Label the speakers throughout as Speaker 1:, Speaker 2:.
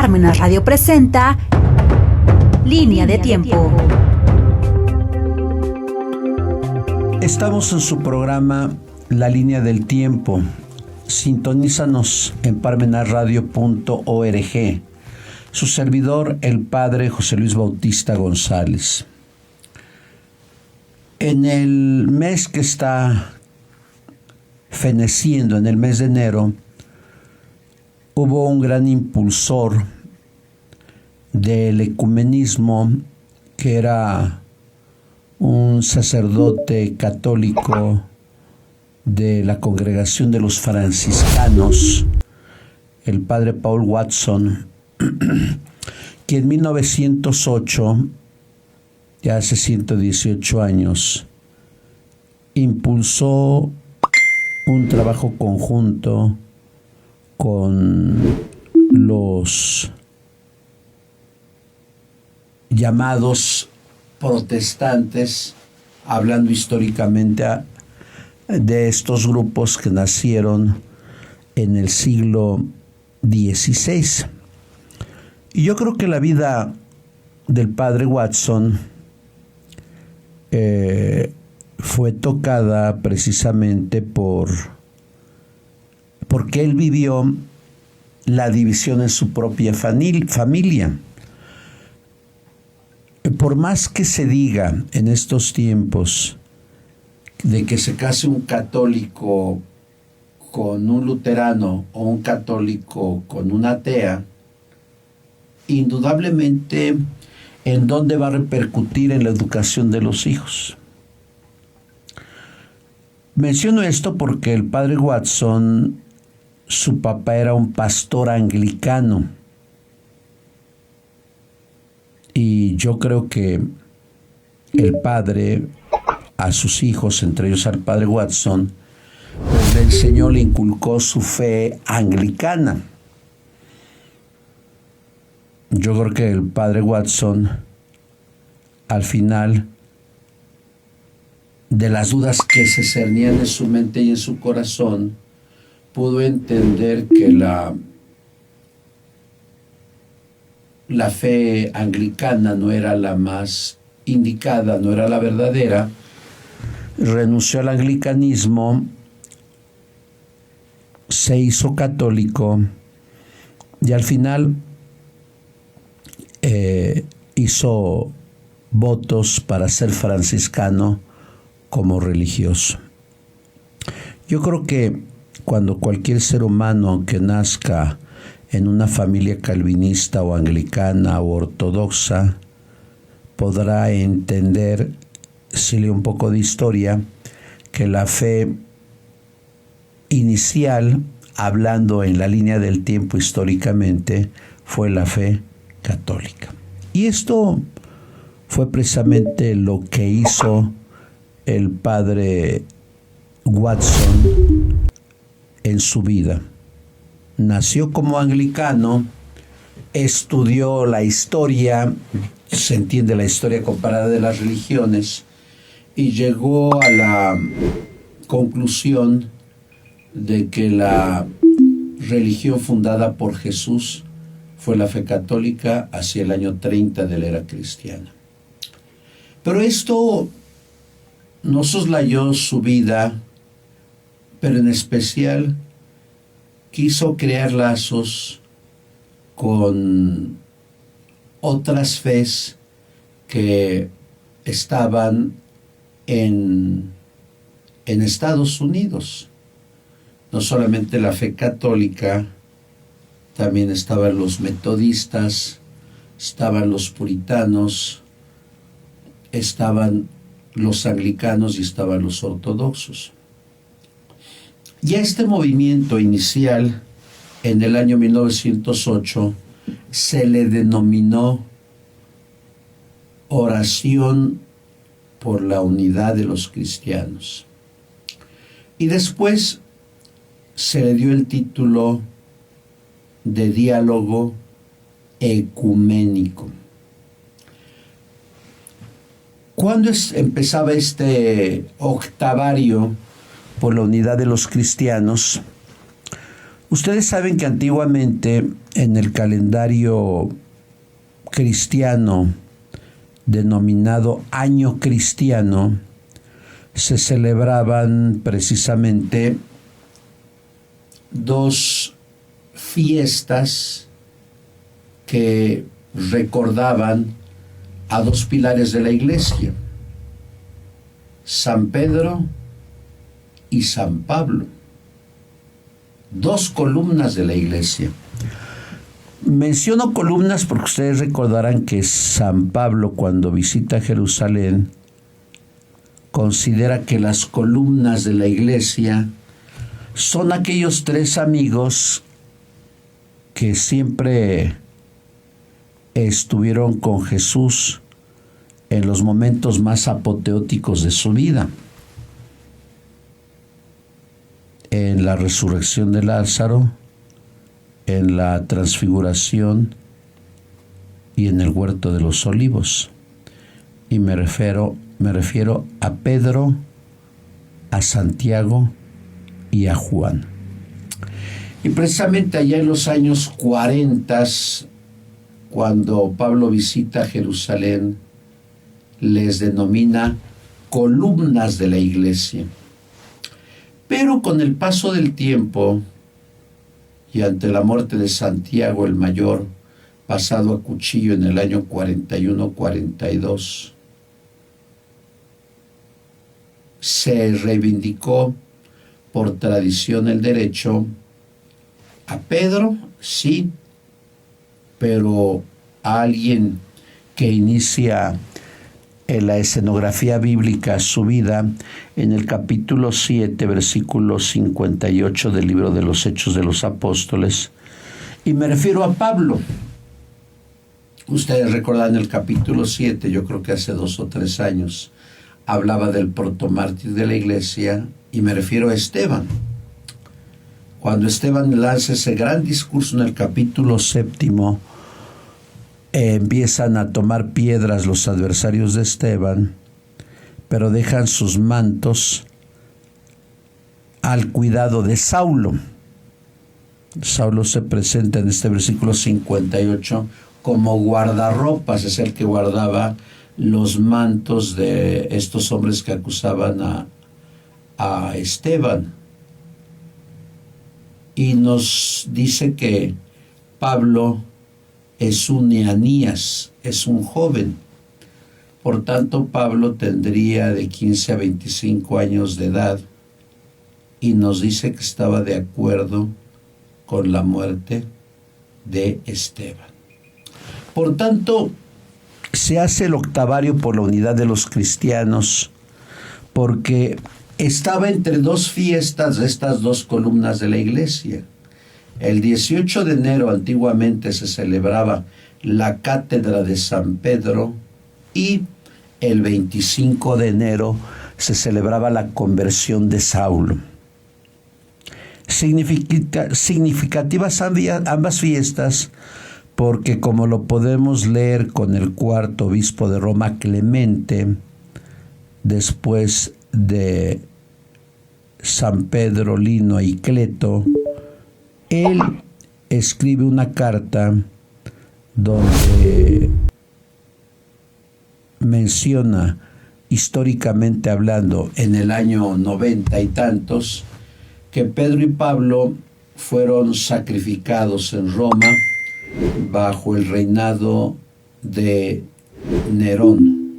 Speaker 1: Parmenas Radio presenta Línea de Tiempo.
Speaker 2: Estamos en su programa La Línea del Tiempo. Sintonízanos en parmenasradio.org. Su servidor, el padre José Luis Bautista González. En el mes que está feneciendo, en el mes de enero, hubo un gran impulsor del ecumenismo que era un sacerdote católico de la congregación de los franciscanos, el padre Paul Watson, que en 1908, ya hace 118 años, impulsó un trabajo conjunto con los llamados protestantes, hablando históricamente de estos grupos que nacieron en el siglo XVI. Y yo creo que la vida del padre Watson fue tocada precisamente porque él vivió la división en su propia familia. Por más que se diga en estos tiempos de que se case un católico con un luterano o un católico con una atea, indudablemente, ¿en dónde va a repercutir en la educación de los hijos? Menciono esto porque el padre Watson, su papá era un pastor anglicano. Y yo creo que el padre a sus hijos, entre ellos al padre Watson, pues le enseñó, le inculcó su fe anglicana. Yo creo que el padre Watson, al final, de las dudas que se cernían en su mente y en su corazón, pudo entender que la fe anglicana no era la más indicada, no era la verdadera. Renunció al anglicanismo, se hizo católico y al final hizo votos para ser franciscano como religioso. Yo creo que cuando cualquier ser humano que nazca en una familia calvinista o anglicana o ortodoxa podrá entender, si lee un poco de historia, que la fe inicial, hablando en la línea del tiempo históricamente, fue la fe católica. Y esto fue precisamente lo que hizo el padre Watson en su vida. Nació como anglicano, estudió la historia, se entiende la historia comparada de las religiones, y llegó a la conclusión de que la religión fundada por Jesús fue la fe católica hacia el año 30 de la era cristiana. Pero esto no soslayó su vida, pero en especial quiso crear lazos con otras fes que estaban en Estados Unidos. No solamente la fe católica, también estaban los metodistas, estaban los puritanos, estaban los anglicanos y estaban los ortodoxos. Y a este movimiento inicial, en el año 1908, se le denominó Oración por la Unidad de los Cristianos. Y después se le dio el título de Diálogo Ecuménico. ¿Cuándo empezaba este octavario por la unidad de los cristianos? Ustedes saben que antiguamente en el calendario cristiano denominado Año Cristiano se celebraban precisamente dos fiestas que recordaban a dos pilares de la iglesia, San Pedro y San Pablo, dos columnas de la iglesia. Menciono columnas porque ustedes recordarán que San Pablo, cuando visita Jerusalén, considera que las columnas de la iglesia son aquellos tres amigos que siempre estuvieron con Jesús en los momentos más apoteóticos de su vida. En la resurrección de Lázaro, en la transfiguración y en el huerto de los olivos. Y me refiero a Pedro, a Santiago y a Juan. Y precisamente allá en los años 40, cuando Pablo visita Jerusalén, les denomina columnas de la iglesia. Pero con el paso del tiempo y ante la muerte de Santiago el Mayor, pasado a cuchillo en el año 41-42, se reivindicó por tradición el derecho a Pedro, sí, pero a alguien que inicia en la escenografía bíblica su vida en el capítulo 7, versículo 58 del libro de los Hechos de los Apóstoles, y me refiero a Pablo. Ustedes recordan el capítulo 7, yo creo que hace 2 o 3 años, hablaba del protomártir de la iglesia, y me refiero a Esteban. Cuando Esteban lanza ese gran discurso en el capítulo 7, empiezan a tomar piedras los adversarios de Esteban, pero dejan sus mantos al cuidado de Saulo. Saulo se presenta en este versículo 58 como guardarropas, es el que guardaba los mantos de estos hombres que acusaban a Esteban. Y nos dice que Pablo es un Eanías, es un joven. Por tanto, Pablo tendría de 15 a 25 años de edad y nos dice que estaba de acuerdo con la muerte de Esteban. Por tanto, se hace el octavario por la unidad de los cristianos porque estaba entre dos fiestas de estas dos columnas de la iglesia. El 18 de enero antiguamente se celebraba la cátedra de San Pedro y el 25 de enero se celebraba la conversión de Saulo. Significativas ambas fiestas porque, como lo podemos leer con el cuarto obispo de Roma, Clemente, después de San Pedro, Lino y Cleto, él escribe una carta donde menciona, históricamente hablando, en el año 90 y tantos, que Pedro y Pablo fueron sacrificados en Roma bajo el reinado de Nerón.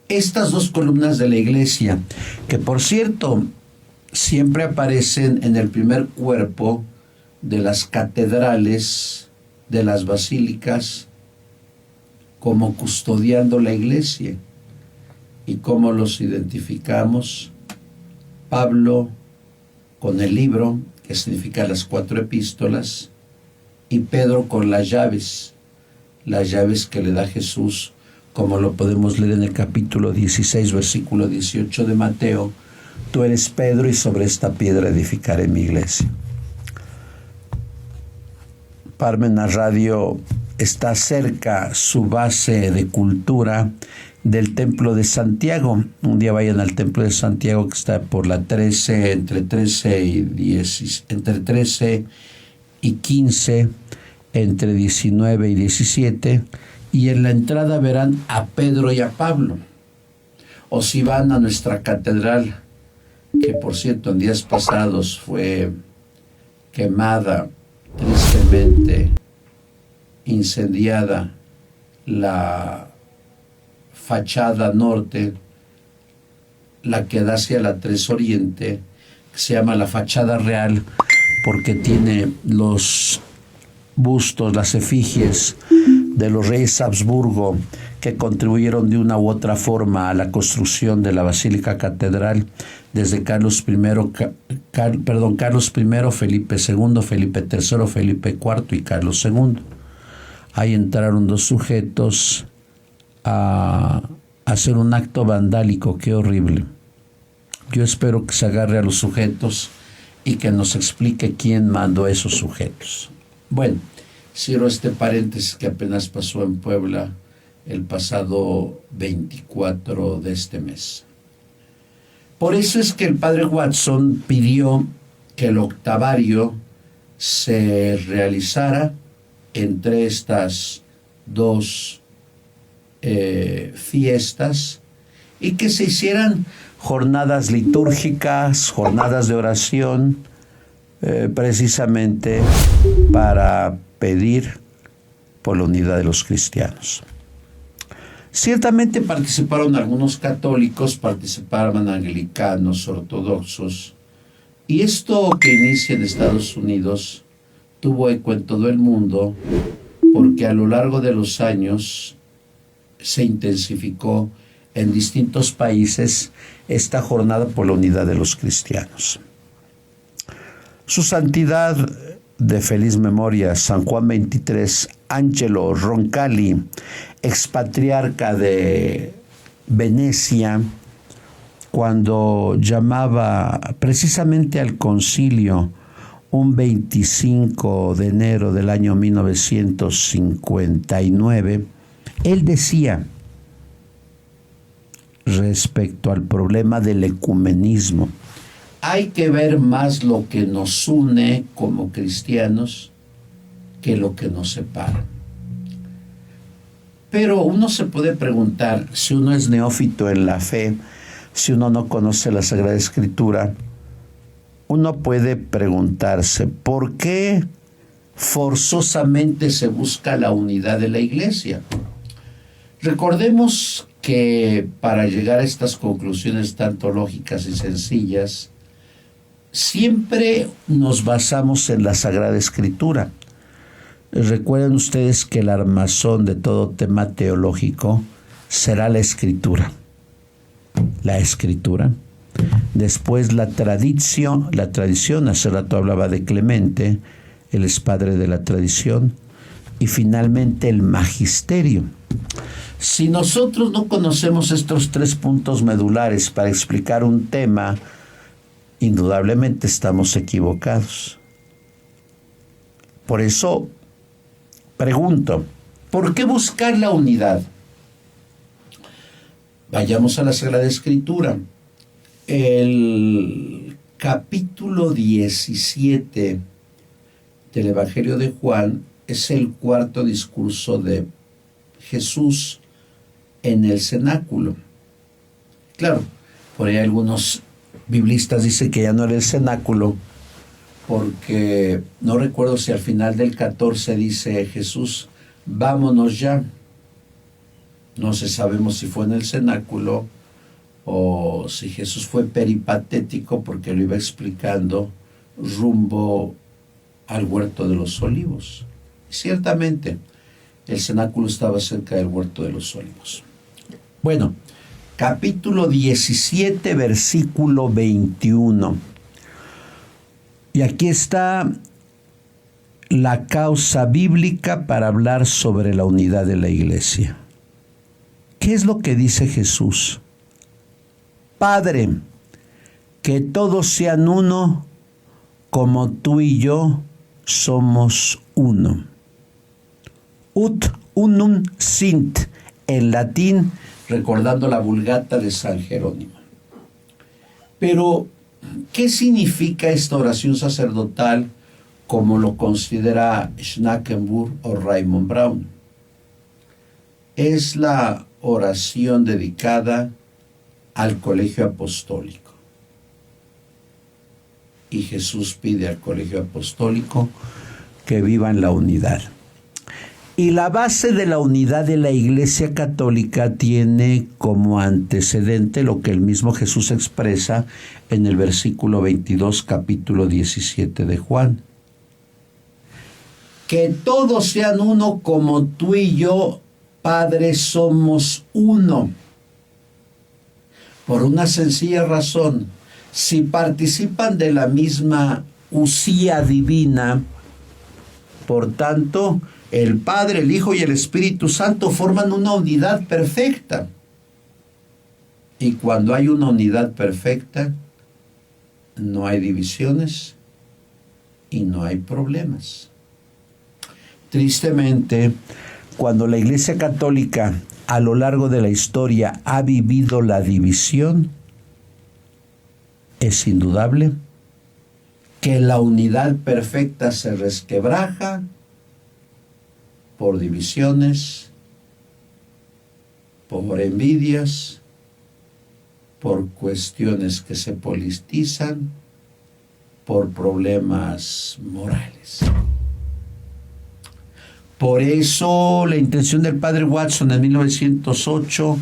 Speaker 2: Estas dos columnas de la iglesia, que por cierto siempre aparecen en el primer cuerpo de las catedrales, de las basílicas, como custodiando la iglesia. ¿Y cómo los identificamos? Pablo con el libro, que significa las 4 epístolas, y Pedro con las llaves que le da Jesús, como lo podemos leer en el capítulo 16, versículo 18 de Mateo: tú eres Pedro y sobre esta piedra edificaré mi iglesia. Parmenas Radio está cerca su base de cultura del Templo de Santiago. Un día vayan al Templo de Santiago, que está por la 13, entre 13 y 10, entre 13 y 15, entre 19 y 17, y en la entrada verán a Pedro y a Pablo. O si van a nuestra catedral, que por cierto en días pasados fue quemada, tristemente incendiada, la fachada norte, la que da hacia la 3 Oriente, que se llama la fachada real, porque tiene los bustos, las efigies de los reyes Habsburgo, que contribuyeron de una u otra forma a la construcción de la Basílica Catedral, desde Carlos I, Felipe II, Felipe III, Felipe IV y Carlos II. Ahí entraron dos sujetos a hacer un acto vandálico. Qué horrible. Yo espero que se agarre a los sujetos y que nos explique quién mandó a esos sujetos. Bueno, cierro este paréntesis que apenas pasó en Puebla el pasado 24 de este mes. Por eso es que el padre Watson pidió que el octavario se realizara entre estas dos fiestas y que se hicieran jornadas litúrgicas, jornadas de oración, precisamente para pedir por la unidad de los cristianos. Ciertamente participaron algunos católicos, participaban anglicanos, ortodoxos, y esto que inicia en Estados Unidos tuvo eco en todo el mundo, porque a lo largo de los años se intensificó en distintos países esta jornada por la unidad de los cristianos. Su santidad de feliz memoria, San Juan XXIII Angelo Roncalli, expatriarca de Venecia, cuando llamaba precisamente al concilio un 25 de enero del año 1959, él decía respecto al problema del ecumenismo: hay que ver más lo que nos une como cristianos que lo que nos separa. Pero uno se puede preguntar, si uno es neófito en la fe, si uno no conoce la Sagrada Escritura, uno puede preguntarse, ¿por qué forzosamente se busca la unidad de la Iglesia? Recordemos que para llegar a estas conclusiones tanto lógicas y sencillas, siempre nos basamos en la Sagrada Escritura. Recuerden ustedes que el armazón de todo tema teológico será la Escritura. La Escritura. Después la tradición, hace rato hablaba de Clemente, él es padre de la tradición, y finalmente el magisterio. Si nosotros no conocemos estos tres puntos medulares para explicar un tema, indudablemente estamos equivocados. Por eso pregunto, ¿por qué buscar la unidad? Vayamos a la Sagrada Escritura. El capítulo 17 del Evangelio de Juan es el cuarto discurso de Jesús en el cenáculo. Claro, por ahí algunos biblistas dicen que ya no era el cenáculo, porque no recuerdo si al final del 14 dice Jesús, vámonos ya. No sabemos si fue en el cenáculo o si Jesús fue peripatético porque lo iba explicando rumbo al huerto de los olivos. Ciertamente, el cenáculo estaba cerca del huerto de los olivos. Bueno, capítulo 17, versículo 21. Y aquí está la causa bíblica para hablar sobre la unidad de la Iglesia. ¿Qué es lo que dice Jesús? Padre, que todos sean uno, como tú y yo somos uno. Ut unum sint, en latín, recordando la Vulgata de San Jerónimo. Pero, ¿qué significa esta oración sacerdotal como lo considera Schnackenburg o Raymond Brown? Es la oración dedicada al colegio apostólico. Y Jesús pide al colegio apostólico que viva en la unidad. Y la base de la unidad de la Iglesia Católica tiene como antecedente lo que el mismo Jesús expresa en el versículo 22, capítulo 17 de Juan. Que todos sean uno como tú y yo, Padre, somos uno. Por una sencilla razón, si participan de la misma usía divina, por tanto, el Padre, el Hijo y el Espíritu Santo forman una unidad perfecta. Y cuando hay una unidad perfecta, no hay divisiones y no hay problemas. Tristemente, cuando la Iglesia Católica a lo largo de la historia ha vivido la división, es indudable que la unidad perfecta se resquebraja por divisiones, por envidias, por cuestiones que se politizan, por problemas morales. Por eso la intención del padre Watson en 1908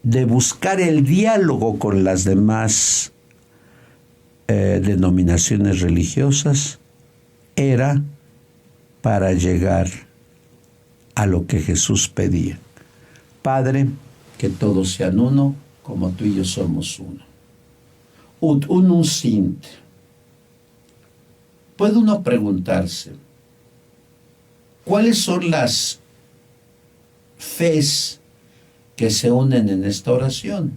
Speaker 2: de buscar el diálogo con las demás denominaciones religiosas era para llegar a lo que Jesús pedía. Padre, que todos sean uno, como tú y yo somos uno. Ut unum sint. Puede uno preguntarse, ¿cuáles son las fes que se unen en esta oración?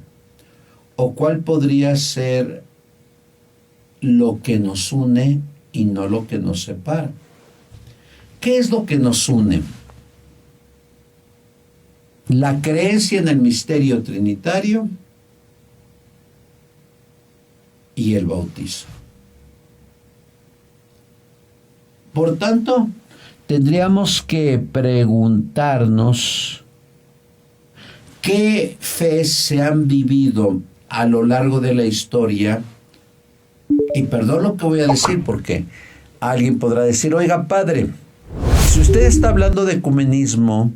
Speaker 2: ¿O cuál podría ser lo que nos une y no lo que nos separa? ¿Qué es lo que nos une? La creencia en el misterio trinitario y el bautizo. Por tanto, tendríamos que preguntarnos qué fe se han vivido a lo largo de la historia. Y perdón lo que voy a decir, porque alguien podrá decir, oiga, padre, si usted está hablando de ecumenismo,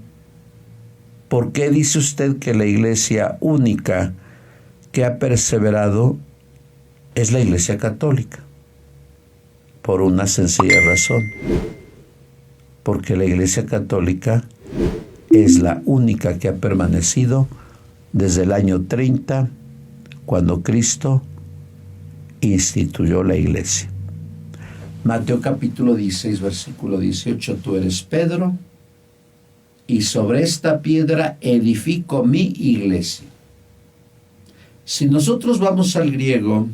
Speaker 2: ¿por qué dice usted que la iglesia única que ha perseverado es la Iglesia Católica? Por una sencilla razón. Porque la Iglesia Católica es la única que ha permanecido desde el año 30, cuando Cristo instituyó la Iglesia. Mateo capítulo 16, versículo 18, tú eres Pedro, y sobre esta piedra edifico mi iglesia. Si nosotros vamos al griego,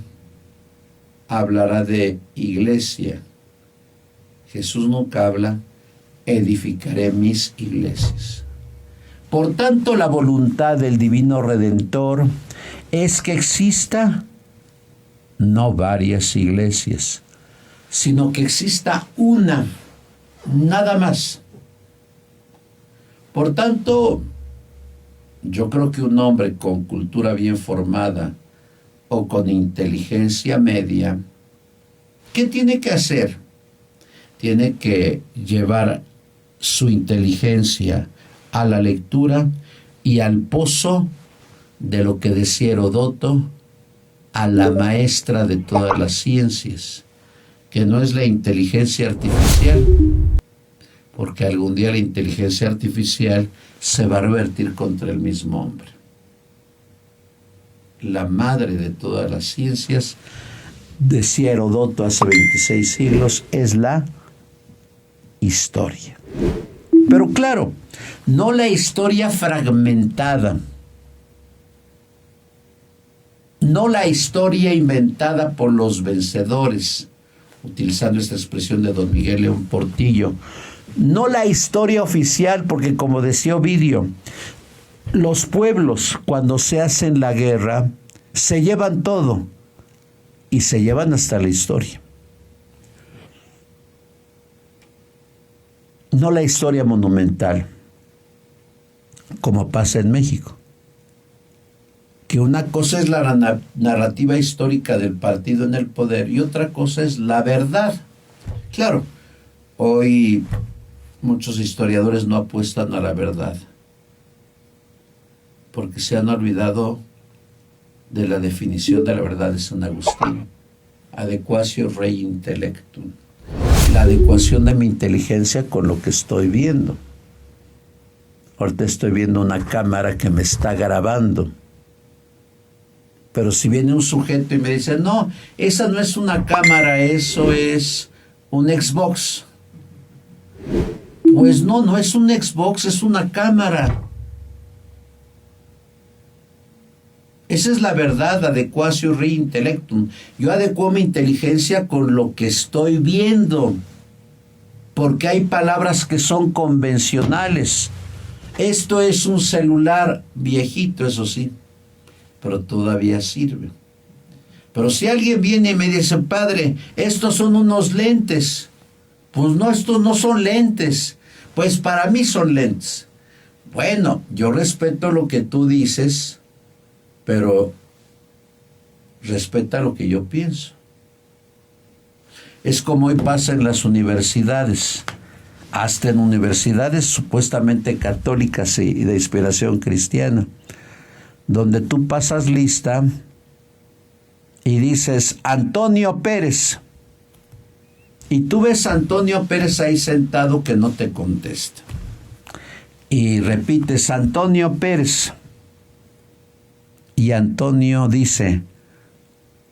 Speaker 2: hablará de iglesia. Jesús nunca habla, edificaré mis iglesias. Por tanto, la voluntad del Divino Redentor es que exista no varias iglesias, sino que exista una, nada más. Por tanto, yo creo que un hombre con cultura bien formada o con inteligencia media, ¿qué tiene que hacer? Tiene que llevar su inteligencia a la lectura y al pozo de lo que decía Herodoto, a la maestra de todas las ciencias, que no es la inteligencia artificial, porque algún día la inteligencia artificial se va a revertir contra el mismo hombre. La madre de todas las ciencias, decía Herodoto hace 26 siglos, es la historia. Pero claro, no la historia fragmentada, no la historia inventada por los vencedores, utilizando esta expresión de don Miguel León Portillo, no la historia oficial, porque como decía Ovidio, los pueblos cuando se hacen la guerra se llevan todo y se llevan hasta la historia. No la historia monumental, como pasa en México. Que una cosa es la narrativa histórica del partido en el poder y otra cosa es la verdad. Claro, hoy muchos historiadores no apuestan a la verdad porque se han olvidado de la definición de la verdad de San Agustín. Adequatio rei intellectum. La adecuación de mi inteligencia con lo que estoy viendo. Ahorita estoy viendo una cámara que me está grabando. Pero si viene un sujeto y me dice, no, esa no es una cámara, eso es un Xbox. Pues no, no es un Xbox, es una cámara. Esa es la verdad, adequatio rei intellectum. Yo adecuo mi inteligencia con lo que estoy viendo, porque hay palabras que son convencionales. Esto es un celular viejito, eso sí, pero todavía sirve. Pero si alguien viene y me dice, padre, estos son unos lentes, pues no, estos no son lentes, pues para mí son lentes. Bueno, yo respeto lo que tú dices, pero respeta lo que yo pienso. Es como hoy pasa en las universidades, hasta en universidades supuestamente católicas y de inspiración cristiana, donde tú pasas lista y dices Antonio Pérez, y tú ves a Antonio Pérez ahí sentado que no te contesta, y repites Antonio Pérez, y Antonio dice,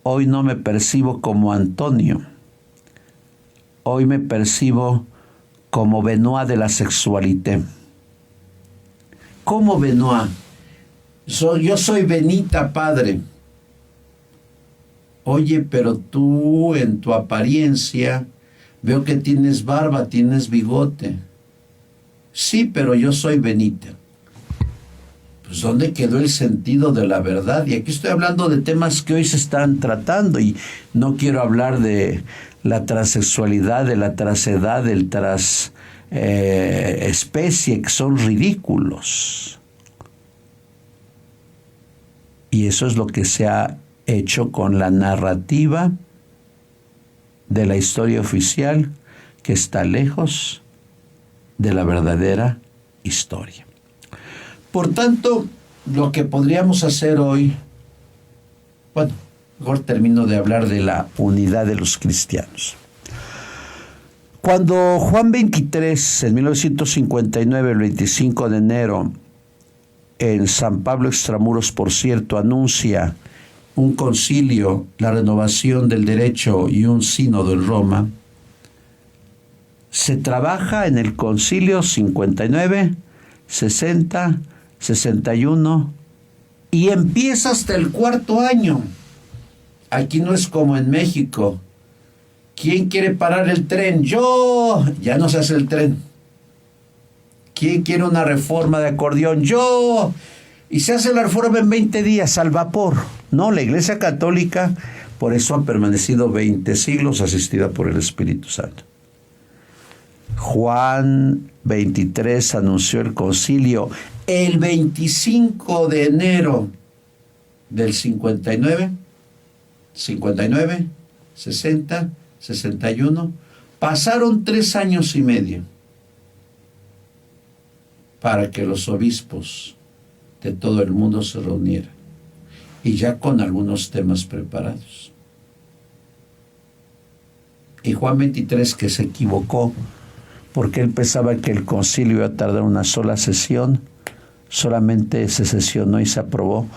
Speaker 2: hoy no me percibo como Antonio, hoy me percibo como Benoit de la sexualité. ¿Cómo Benoit? Yo soy Benita, padre. Oye, pero tú en tu apariencia veo que tienes barba, tienes bigote. Sí, pero yo soy Benita. Pues ¿dónde quedó el sentido de la verdad? Y aquí estoy hablando de temas que hoy se están tratando y no quiero hablar de la transexualidad, de la transedad, del especie, que son ridículos. Y eso es lo que se ha hecho con la narrativa de la historia oficial, que está lejos de la verdadera historia. Por tanto, lo que podríamos hacer hoy, bueno, mejor termino de hablar de la unidad de los cristianos. Cuando Juan 23, en 1959, el 25 de enero, en San Pablo Extramuros, por cierto, anuncia un concilio, la renovación del derecho y un sínodo en Roma, se trabaja en el concilio 59, 60, 61 y empieza hasta el 4º año. Aquí no es como en México. ¿Quién quiere parar el tren? Yo. Ya no se hace el tren. ¿Quién quiere una reforma de acordeón? Yo. Y se hace la reforma en 20 días al vapor. No, la Iglesia Católica por eso ha permanecido 20 siglos asistida por el Espíritu Santo. Juan 23 anunció el concilio el 25 de enero del 59, 60, 61. Pasaron 3 años y medio para que los obispos de todo el mundo se reunieran, y ya con algunos temas preparados. Y Juan 23, que se equivocó, porque él pensaba que el concilio iba a tardar una sola sesión, solamente se sesionó y se aprobó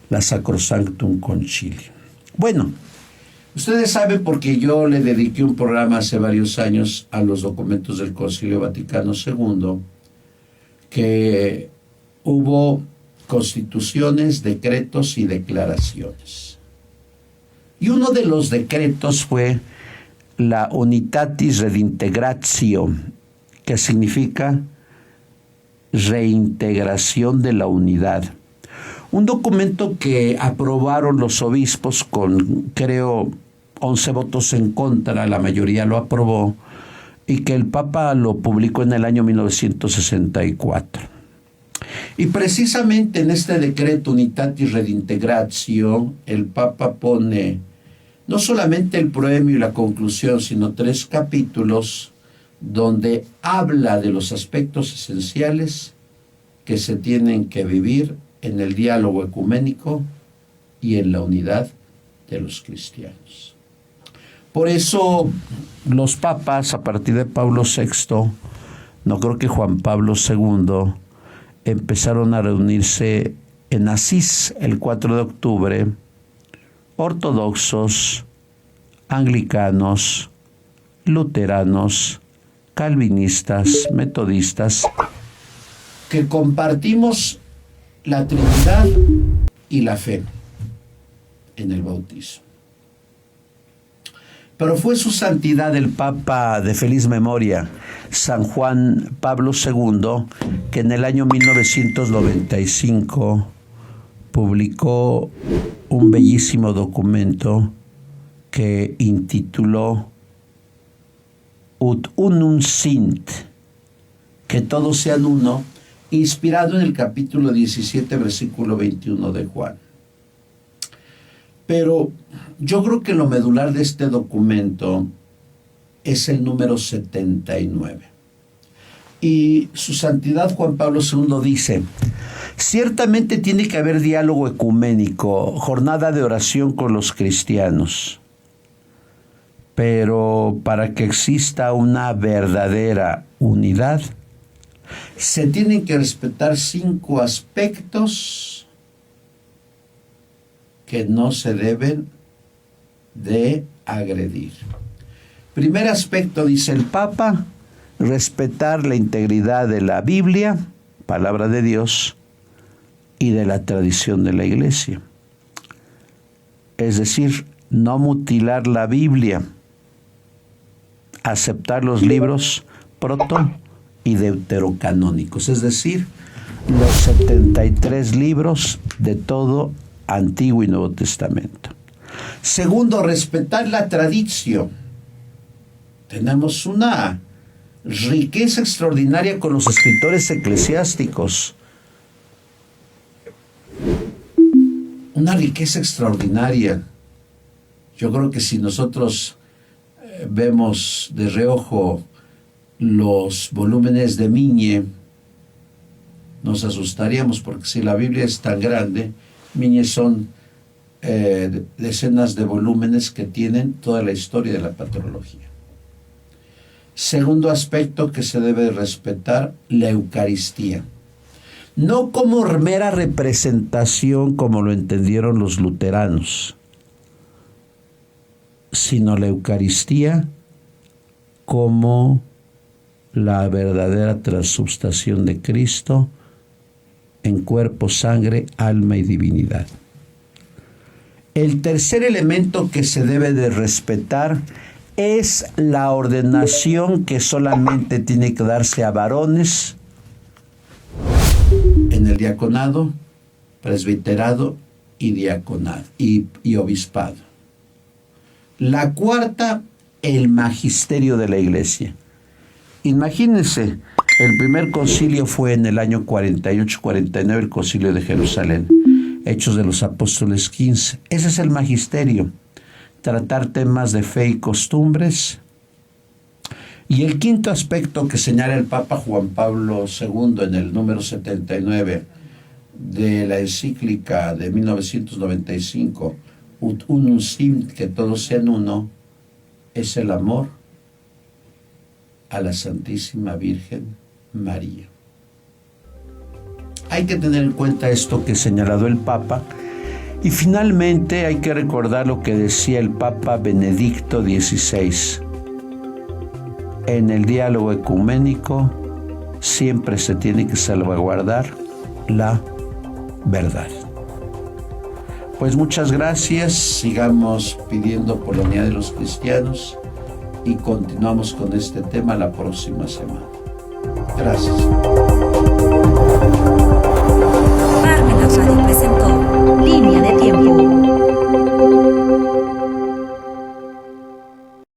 Speaker 2: la Sacrosanctum Concilium. Bueno, ustedes saben, porque yo le dediqué un programa hace varios años a los documentos del Concilio Vaticano II, que hubo constituciones, decretos y declaraciones. Y uno de los decretos fue la Unitatis Redintegratio, que significa reintegración de la unidad. Un documento que aprobaron los obispos con, creo, 11 votos en contra, la mayoría lo aprobó, y que el Papa lo publicó en el año 1964. Y precisamente en este decreto Unitatis Redintegratio, el Papa pone no solamente el proemio y la conclusión, sino 3 capítulos donde habla de los aspectos esenciales que se tienen que vivir en el diálogo ecuménico y en la unidad de los cristianos. Por eso los papas, a partir de Pablo VI, no creo que Juan Pablo II, empezaron a reunirse en Asís el 4 de octubre, ortodoxos, anglicanos, luteranos, calvinistas, metodistas, que compartimos la Trinidad y la fe en el bautismo. Pero fue su santidad el Papa de feliz memoria, San Juan Pablo II, que en el año 1995 publicó un bellísimo documento que intituló Ut unum sint, que todos sean uno, inspirado en el capítulo 17, versículo 21 de Juan. Pero yo creo que lo medular de este documento es el número 79. Y su santidad Juan Pablo II dice: ciertamente tiene que haber diálogo ecuménico, jornada de oración con los cristianos. Pero para que exista una verdadera unidad, se tienen que respetar 5 aspectos que no se deben de agredir. Primer aspecto, dice el Papa, respetar la integridad de la Biblia, palabra de Dios, y de la tradición de la Iglesia. Es decir, no mutilar la Biblia, aceptar los libros proto y deuterocanónicos, es decir, los 73 libros de todo Antiguo y Nuevo Testamento. Segundo, respetar la tradición. Tenemos una riqueza extraordinaria con los escritores eclesiásticos. Una riqueza extraordinaria. Yo creo que si nosotros vemos de reojo los volúmenes de Migne, nos asustaríamos, porque si la Biblia es tan grande, Migne son decenas de volúmenes que tienen toda la historia de la patrología. Segundo aspecto que se debe respetar, la Eucaristía. No como mera representación como lo entendieron los luteranos, sino la Eucaristía como la verdadera transubstanciación de Cristo en cuerpo, sangre, alma y divinidad. El tercer elemento que se debe de respetar es la ordenación, que solamente tiene que darse a varones en el diaconado, presbiterado y diaconado y obispado. La cuarta, el magisterio de la Iglesia. Imagínense, el primer concilio fue en el año 48-49, el concilio de Jerusalén. Hechos de los Apóstoles 15. Ese es el magisterio. Tratar temas de fe y costumbres. Y el quinto aspecto que señala el Papa Juan Pablo II en el número 79 de la encíclica de 1995, Ut unum sint, que todos sean uno, es el amor a la Santísima Virgen María. Hay que tener en cuenta esto que ha señalado el Papa. Y finalmente hay que recordar lo que decía el Papa Benedicto XVI. En el diálogo ecuménico siempre se tiene que salvaguardar la verdad. Pues muchas gracias, sigamos pidiendo por la unidad de los cristianos y continuamos con este tema la próxima semana. Gracias.
Speaker 1: Parmenas Radio presentó Línea de Tiempo.